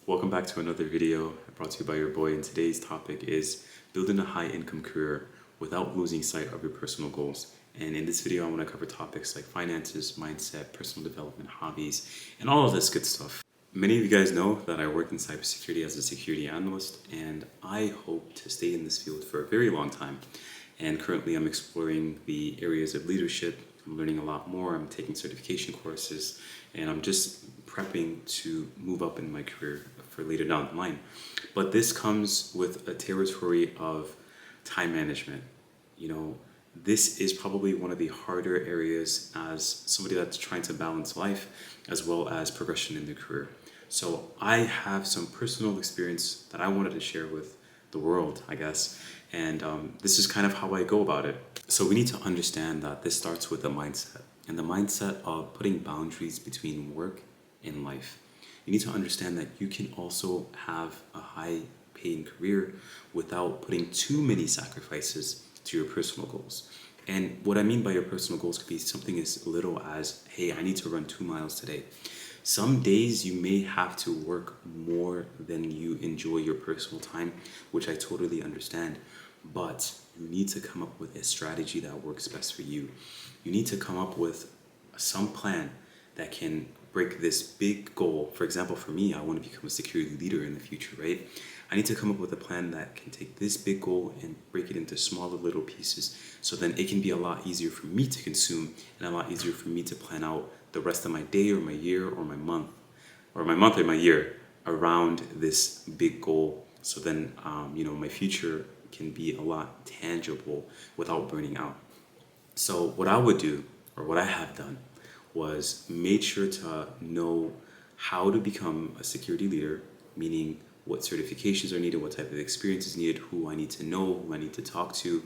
Welcome back to another video brought to you by your boy, and today's topic is building a high income career without losing sight of your personal goals. And in this video I want to cover topics like finances, mindset, personal development, hobbies, and all of this good stuff. Many of you guys know that I work in cybersecurity as a security analyst, and I hope to stay in this field for a very long time. And currently I'm exploring the areas of leadership. I'm learning a lot more. I'm taking certification courses, and I'm just prepping to move up in my career for later down the line. But this comes with a territory of time management. You know, this is probably one of the harder areas as somebody that's trying to balance life as well as progression in their career. So I have some personal experience that I wanted to share with the world, I guess. And this is kind of how I go about it. So we need to understand that this starts with a mindset, and the mindset of putting boundaries between work and life. You need to understand that you can also have a high paying career without putting too many sacrifices to your personal goals. And what I mean by your personal goals could be something as little as, hey, I need to run 2 miles today. Some days you may have to work more than you enjoy your personal time, which I totally understand. But you need to come up with a strategy that works best for you. You need to come up with some plan that can break this big goal. For example, for me, I want to become a security leader in the future, right? I need to come up with a plan that can take this big goal and break it into smaller little pieces, so then it can be a lot easier for me to consume and a lot easier for me to plan out the rest of my day or my year or my month or my year around this big goal. So then, my future can be a lot tangible without burning out. So what I would do, or what I have done, was made sure to know how to become a security leader, meaning what certifications are needed, what type of experience is needed, who I need to know, who I need to talk to,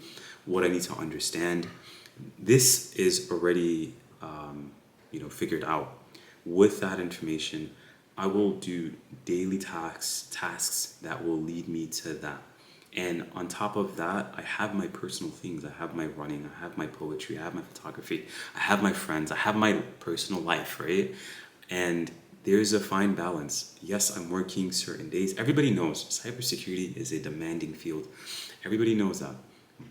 what I need to understand. This is already, figured out. With that information, I will do daily tasks that will lead me to that. And on top of that, I have my personal things. I have my running, I have my poetry, I have my photography, I have my friends, I have my personal life, right? And there's a fine balance. Yes, I'm working certain days. Everybody knows cybersecurity is a demanding field. Everybody knows that.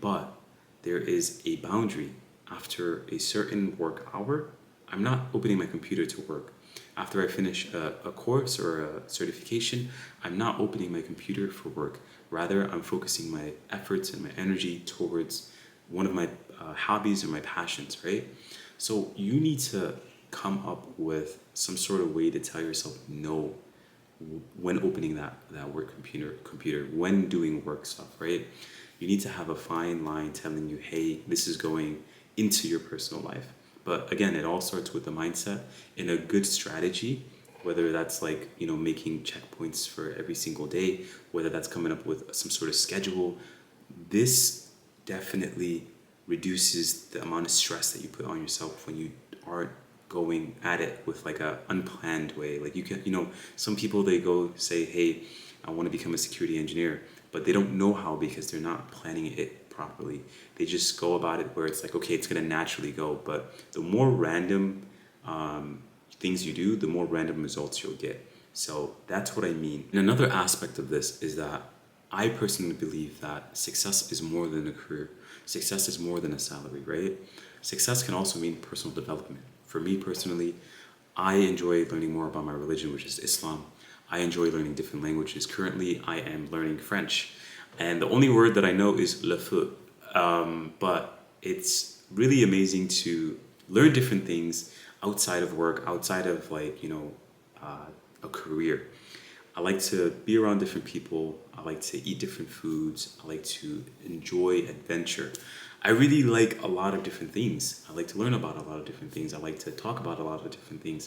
But there is a boundary. After a certain work hour, I'm not opening my computer to work. After I finish a course or a certification, I'm not opening my computer for work. Rather, I'm focusing my efforts and my energy towards one of my hobbies or my passions, right? So you need to come up with some sort of way to tell yourself no when opening that work computer, when doing work stuff, right? You need to have a fine line telling you, hey, this is going into your personal life. But again, it all starts with the mindset and a good strategy, whether that's making checkpoints for every single day, whether that's coming up with some sort of schedule. This definitely reduces the amount of stress that you put on yourself when you aren't going at it with like a unplanned way. Like some people, they go say, hey, I want to become a security engineer, but they don't know how because they're not planning it properly. They just go about it where it's like, okay, it's going to naturally go. But the more random things you do, the more random results you'll get. So that's what I mean. And another aspect of this is that I personally believe that success is more than a career. Success is more than a salary, right? Success can also mean personal development. For me personally, I enjoy learning more about my religion, which is Islam. I enjoy learning different languages. Currently, I am learning French. And the only word that I know is le feu. But it's really amazing to learn different things outside of work, outside of a career. I like to be around different people. I like to eat different foods. I like to enjoy adventure. I really like a lot of different things. I like to learn about a lot of different things. I like to talk about a lot of different things,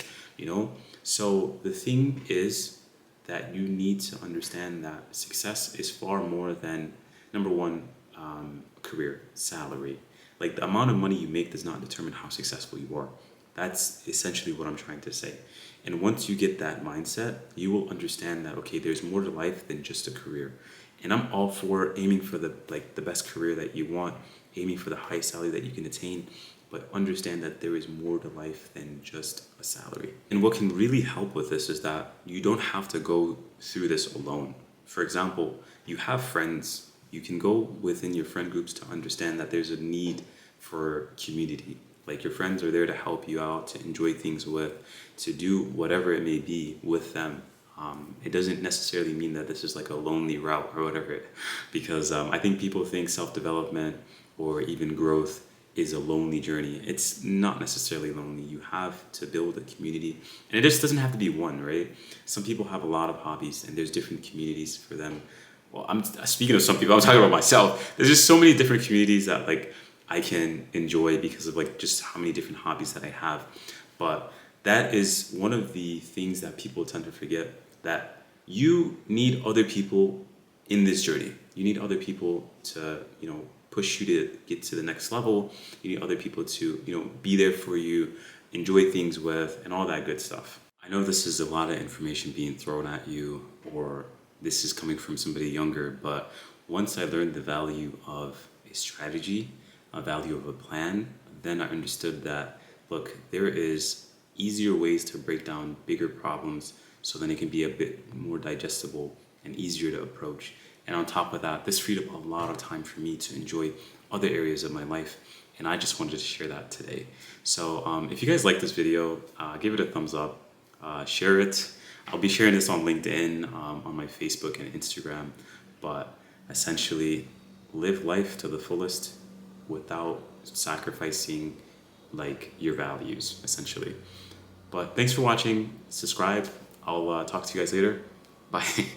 So the thing is that you need to understand that success is far more than, number one, career, salary. Like the amount of money you make does not determine how successful you are. That's essentially what I'm trying to say. And once you get that mindset, you will understand that, okay, there's more to life than just a career. And I'm all for aiming for the best career that you want, aiming for the highest salary that you can attain. but understand that there is more to life than just a salary. And what can really help with this is that you don't have to go through this alone. For example, you have friends. You can go within your friend groups to understand that there's a need for community. Like your friends are there to help you out, to enjoy things with, to do whatever it may be with them. It doesn't necessarily mean that this is like a lonely route or whatever, because I think people think self-development or even growth is a lonely journey. It's not necessarily lonely. You have to build a community, and it just doesn't have to be one, right? Some people have a lot of hobbies, and there's different communities for them. Well, I'm speaking of some people. I'm talking about myself. There's just so many different communities that like I can enjoy because of like just how many different hobbies that I have. But that is one of the things that people tend to forget, that you need other people in this journey. You need other people to, push you to get to the next level. You need other people to, be there for you, enjoy things with, and all that good stuff. I know this is a lot of information being thrown at you, or this is coming from somebody younger, but once I learned the value of a strategy, a value of a plan, then I understood that, look, there is easier ways to break down bigger problems so then it can be a bit more digestible and easier to approach. And on top of that, this freed up a lot of time for me to enjoy other areas of my life. And I just wanted to share that today. So if you guys like this video, give it a thumbs up, share it. I'll be sharing this on LinkedIn, on my Facebook and Instagram. But essentially, live life to the fullest without sacrificing like your values, essentially. But thanks for watching. Subscribe. I'll talk to you guys later. Bye.